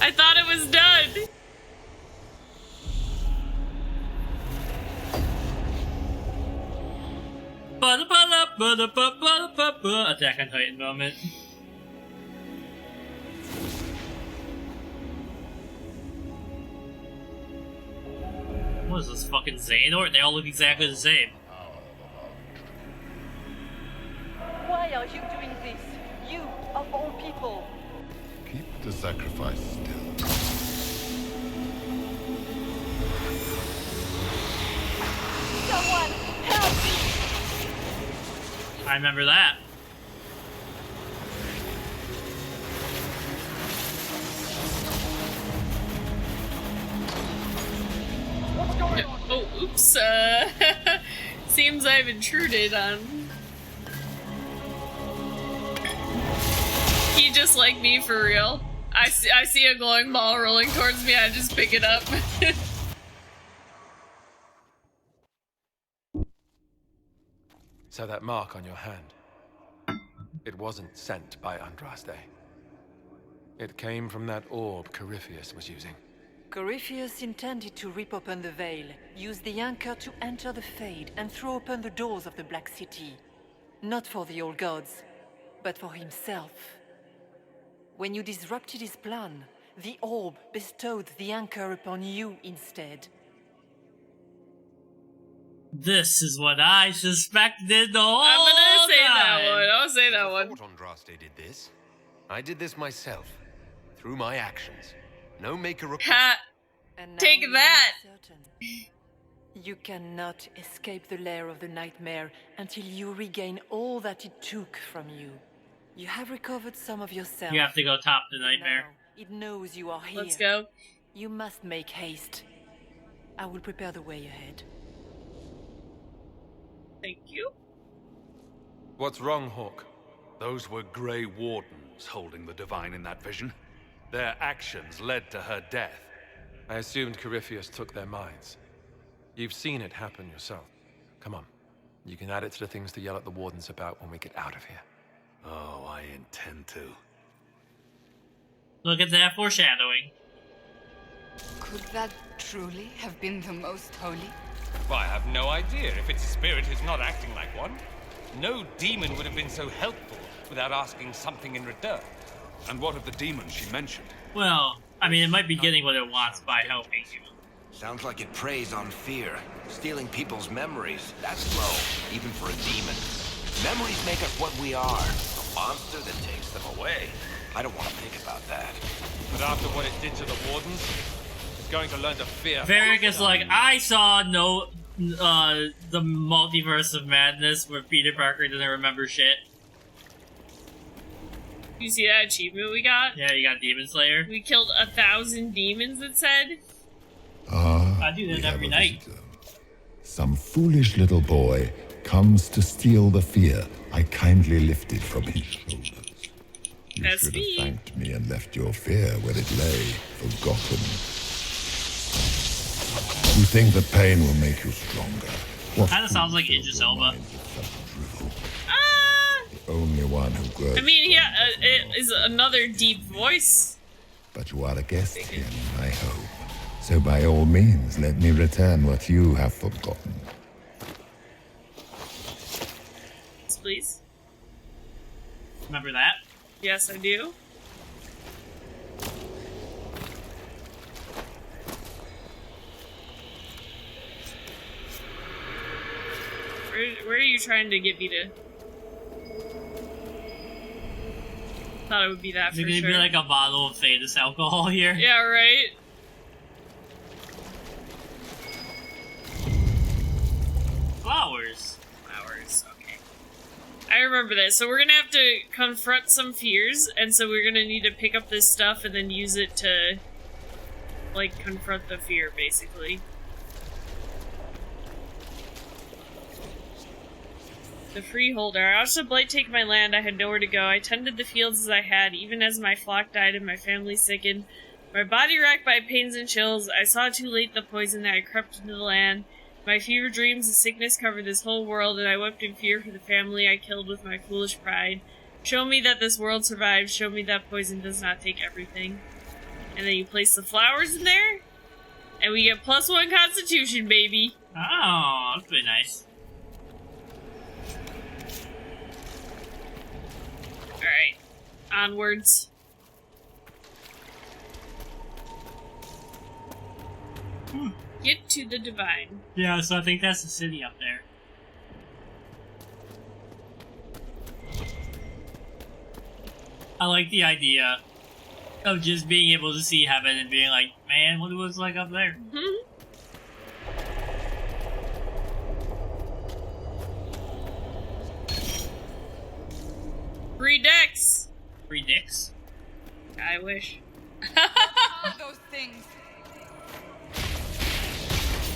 I thought it was done. Attack on Titan moment. What is this, fucking Xehanort? They all look exactly the same. Why are you doing this? You, of all people. Keep the sacrifice still. Someone, help! I remember that. Oh, oops. Seems I've intruded on. He just like me for real. I see a glowing ball rolling towards me. I just pick it up. So that mark on your hand, it wasn't sent by Andraste. It came from that orb Corypheus was using. Corypheus intended to rip open the veil, use the anchor to enter the Fade, and throw open the doors of the Black City. Not for the old gods, but for himself. When you disrupted his plan, the orb bestowed the anchor upon you instead. This is what I suspected the whole I'm gonna say that time. one. I'll say that one. I thought Andraste did this. I did this myself. Through my actions. No maker required. Ha! And now Take you are that! certain. You cannot escape the lair of the nightmare until you regain all that it took from you. You have recovered some of yourself. You have to go top the nightmare. Now it knows you are here. Let's go. You must make haste. I will prepare the way ahead. Thank you. What's wrong, Hawk? Those were Grey Wardens holding the Divine in that vision. Their actions led to her death. I assumed Corypheus took their minds. You've seen it happen yourself. Come on. You can add it to the things to yell at the Wardens about when we get out of here. Oh, I intend to. Look at that foreshadowing. Could that truly have been the most holy? Well, I have no idea if it's a spirit who's not acting like one. No demon would have been so helpful without asking something in return. And what of the demon she mentioned? Well, I mean, it might be getting what it wants by helping you. Sounds like it preys on fear. Stealing people's memories. That's low, even for a demon. Memories make us what we are. A monster that takes them away. I don't want to think about that. But after what it did to the Wardens, it's going to learn to fear. Varric is like, I saw the Multiverse of Madness where Peter Parker doesn't remember shit. You see that achievement we got? Yeah, you got Demon Slayer. We killed 1,000 demons, it said. I do that every night. Some foolish little boy comes to steal the fear I kindly lifted from his shoulders. You That's should me. have thanked me and left your fear where it lay, forgotten. You think that pain will make you stronger. Kind of sounds like Idris Elba. The only one who grows. I mean, yeah, it is another deep voice. But you are a guest here in my home. So by all means, let me return what you have forgotten. Please. Remember that? Yes, I do. Where are you trying to get me to? Thought it would be that for There's gonna be like a bottle of Thedas alcohol here. Yeah, right? Flowers. Flowers, okay. I remember this. So we're gonna have to confront some fears, and so we're gonna need to pick up this stuff and then use it to, like, confront the fear, basically. The freeholder. I watched the blight take my land. I had nowhere to go. I tended the fields as I had, even as my flock died and my family sickened. My body racked by pains and chills. I saw too late the poison that had crept into the land. My fever dreams of sickness covered this whole world, and I wept in fear for the family I killed with my foolish pride. Show me that this world survives. Show me that poison does not take everything. And then you place the flowers in there, and we get +1 Constitution, baby. Oh, that's pretty nice. Alright. Onwards. Get to the divine. Yeah, so I think that's the city up there. I like the idea of just being able to see heaven and being like, man, what it was like up there. Free decks! Free dicks? I wish. Those things.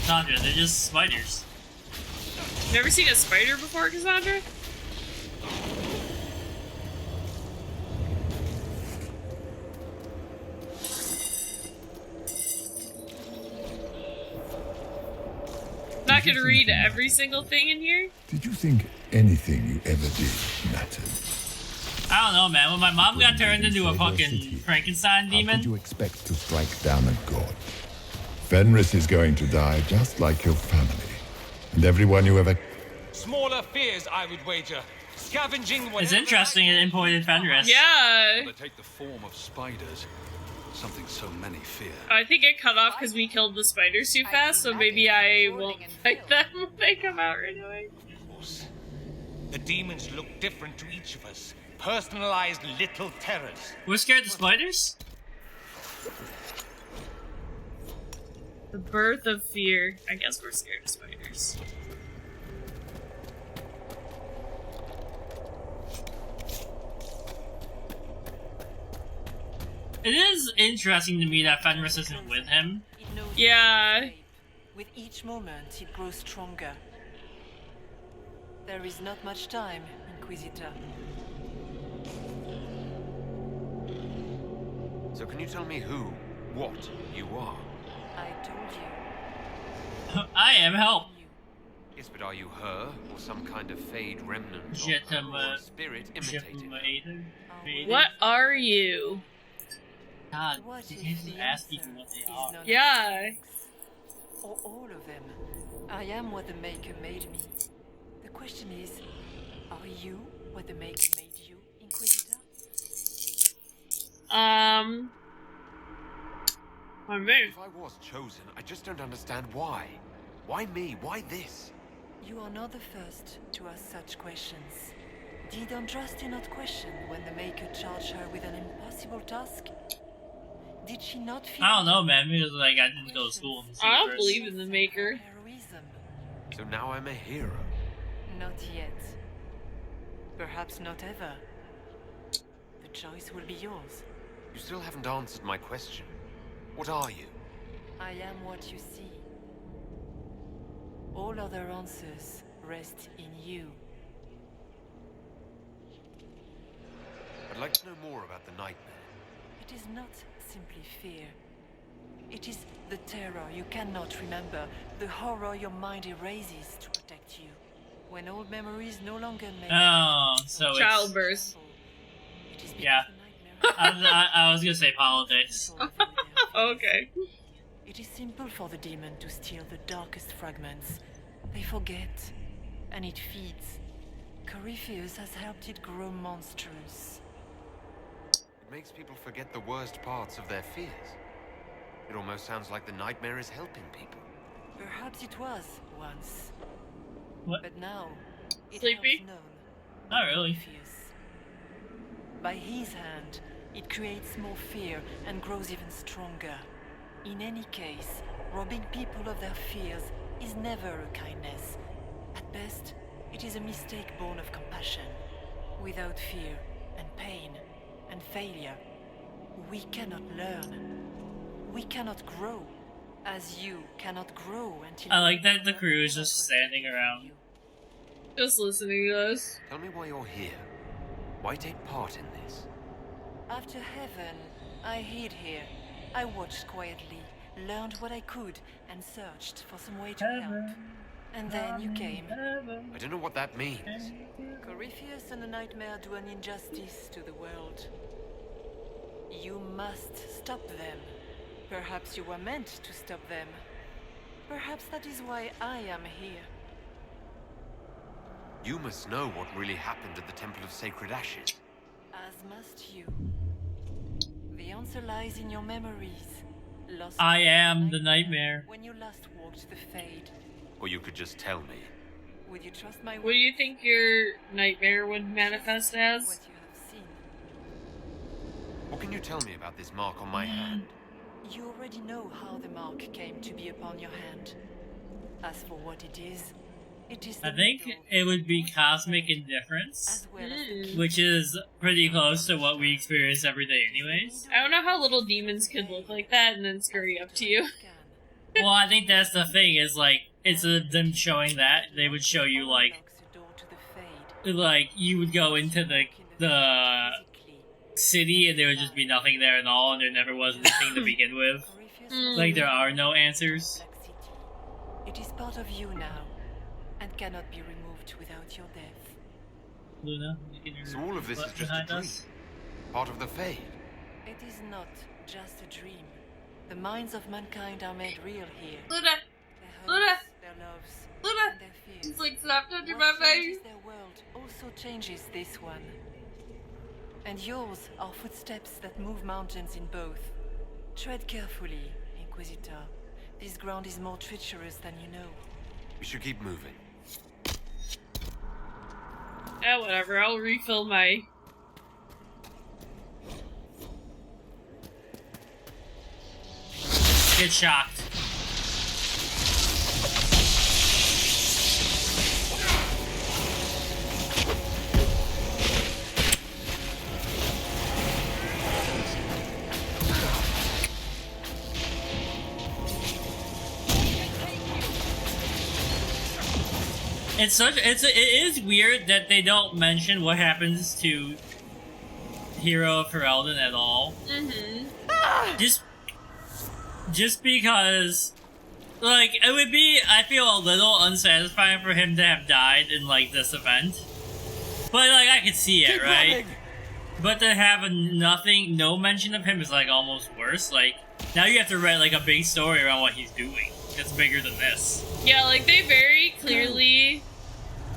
Cassandra, they're just spiders. Never seen a spider before, Cassandra? Not gonna read every single thing in here. Did you think anything you ever did mattered? I don't know, man. When my mom got turned into a fucking Frankenstein How demon, could you expect to strike down a god? Fenris is going to die just like your family. And everyone you ever... Smaller fears, I would wager. Scavenging it's interesting it imported Fenris. Yeah. They take the form of spiders. Something so many fear. I think it cut off because we killed the spiders too fast, so maybe I won't fight them when they come out right away. The demons look different to each of us. Personalized little terrors. We're scared of spiders? The birth of fear. I guess we're scared of spiders. It is interesting to me that Fenris isn't with him. Yeah. With each moment, it grows stronger. There is not much time, Inquisitor. So can you tell me who, what you are? I told you. I am help. Yes, but are you her, or some kind of fade remnant of her, or a spirit imitated? What are you? God, you can't even ask people what they are. Yeah. Or all of them. I am what the Maker made me. The question is, are you what the Maker made you, Inquisitor? I'm If I was chosen, I just don't understand why. Why me? Why this? You are not the first to ask such questions. Did Andraste not question when the Maker charged her with an impossible task? Did she not feel... I don't know, man, because like I didn't go to school. I don't believe in the Maker. Heroism? So now I'm a hero. Not yet. Perhaps not ever. The choice will be yours. You still haven't answered my question. What are you? I am what you see. All other answers rests in you. I'd like to know more about the nightmare. It is not simply fear. It is the terror you cannot remember, the horror your mind erases to protect you. When old memories no longer make so childbirth. Yeah. I was gonna say politics. Okay. It is simple for the demon to steal the darkest fragments. They forget, and it feeds. Corypheus has helped it grow monstrous. It makes people forget the worst parts of their fears. It almost sounds like the nightmare is helping people. Perhaps it was once. What? But now, it Sleepy? helps known. Not really. Corypheus. By his hand, it creates more fear and grows even stronger. In any case, robbing people of their fears is never a kindness. At best, it is a mistake born of compassion. Without fear and pain and failure, we cannot learn. We cannot grow, as you cannot grow until... I like that the crew is just standing around. Just listening to this. Tell me why you're here. Why take part in this? After heaven, I hid here. I watched quietly, learned what I could, and searched for some way to help. And then you came. I don't know what that means. Corypheus and the nightmare do an injustice to the world. You must stop them. Perhaps you were meant to stop them. Perhaps that is why I am here. You must know what really happened at the Temple of Sacred Ashes. As must you. The answer lies in your memories. Lost I am the nightmare. when you last walked the Fade. Or you could just tell me. Would you trust my What do you think your nightmare would manifest as? what you have seen? What can you tell me about this mark on my hand? You already know how the mark came to be upon your hand. As for what it is I think it would be cosmic indifference, as well as the which is pretty close to what we experience every day anyways. I don't know how little demons could look like that and then scurry up to you. Well, I think that's the thing, is like, it's them showing that, they would show you like, you would go into the city and there would just be nothing there at all and there never was anything to begin with. Like, there are no answers. It is part of you now, and cannot be removed without your death. Luna, So all of this is just a dream. Part of the Fade. It is not just a dream. The minds of mankind are made real here. Luna! Their hopes, Luna! their loves, Luna! and their fears. It's like slapped under my What face. changes their world also changes this one. And yours are footsteps that move mountains in both. Tread carefully, Inquisitor. This ground is more treacherous than you know. We should keep moving. Yeah, whatever. I'll refill my... Get shocked. It is weird that they don't mention what happens to Hero Ferelden at all. Mm-hmm. Just because, like, it would be, I feel, a little unsatisfying for him to have died in, like, this event. But, like, I could see it, right? But to have no mention of him is, like, almost worse. Like, now you have to write, like, a big story around what he's doing. It's bigger than this. Yeah, like, they very clearly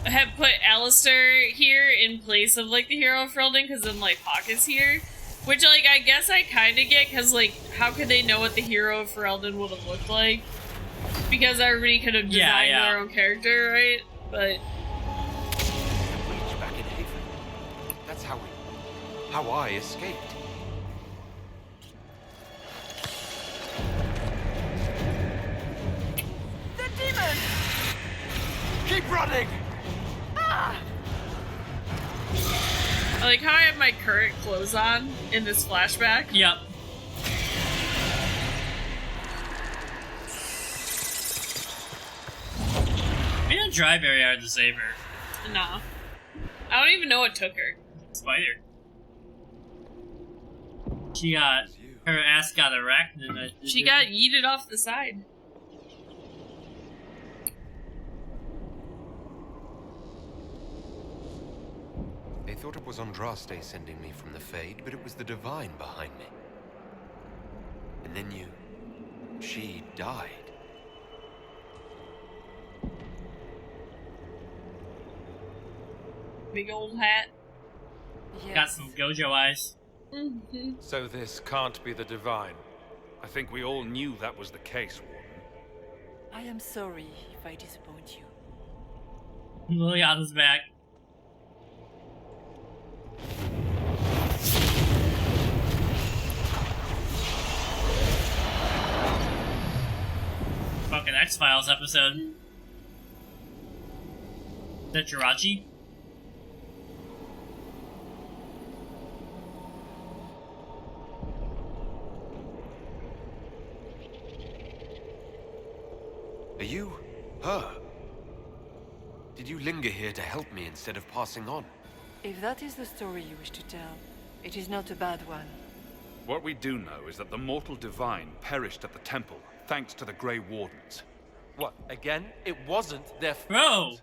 have put Alistair here in place of, like, the Hero of Ferelden, because then, like, Hawk is here. Which, like, I guess I kind of get, because, like, how could they know what the Hero of Ferelden would have looked like? Because everybody could have designed their own character, right? But... Back in Haven. That's how I escaped. The demon! Keep running! Ah! I like how I have my current clothes on in this flashback. Yep. dry berry hard to save her. Nah. I don't even know what took her. Spider. She got... Her ass got arachnid. She got yeeted off the side. They thought it was Andraste sending me from the Fade, but it was the Divine behind me. And then she died. Big old hat. Yes. Got some Gojo eyes. Mm-hmm. So this can't be the Divine. I think we all knew that was the case, Warden. I am sorry if I disappoint you. Liliana's back. Fucking X-Files episode. Is that Jirachi? Are you her? Did you linger here to help me instead of passing on? If that is the story you wish to tell, it is not a bad one. What we do know is that the mortal Divine perished at the temple, thanks to the Grey Wardens. What, again? It wasn't their Bro!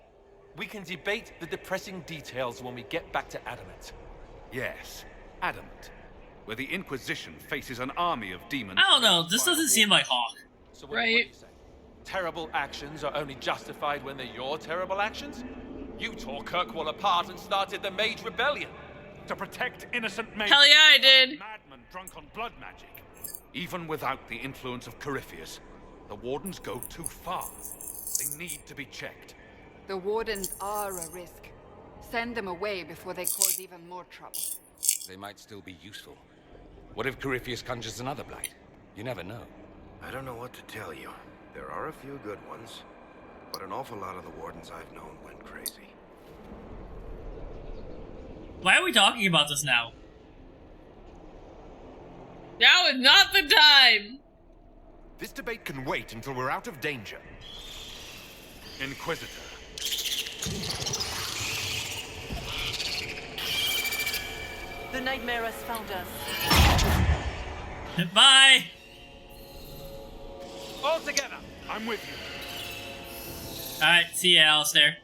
We can debate the depressing details when we get back to Adamant. Yes, Adamant, where the Inquisition faces an army of demons. I don't know, this doesn't seem like Hawk. So what do you say? Terrible actions are only justified when they're your terrible actions? You tore Kirkwall apart and started the Mage Rebellion. To protect innocent mages. Hell yeah, I did. Madmen drunk on blood magic. Even without the influence of Corypheus, the Wardens go too far. They need to be checked. The Wardens are a risk. Send them away before they cause even more trouble. They might still be useful. What if Corypheus conjures another blight? You never know. I don't know what to tell you. There are a few good ones, but an awful lot of the Wardens I've known went crazy. Why are we talking about this now? Now is not the time! This debate can wait until we're out of danger. Inquisitor. The nightmare has found us. Bye! All together! I'm with you. Alright, see ya, Alistair.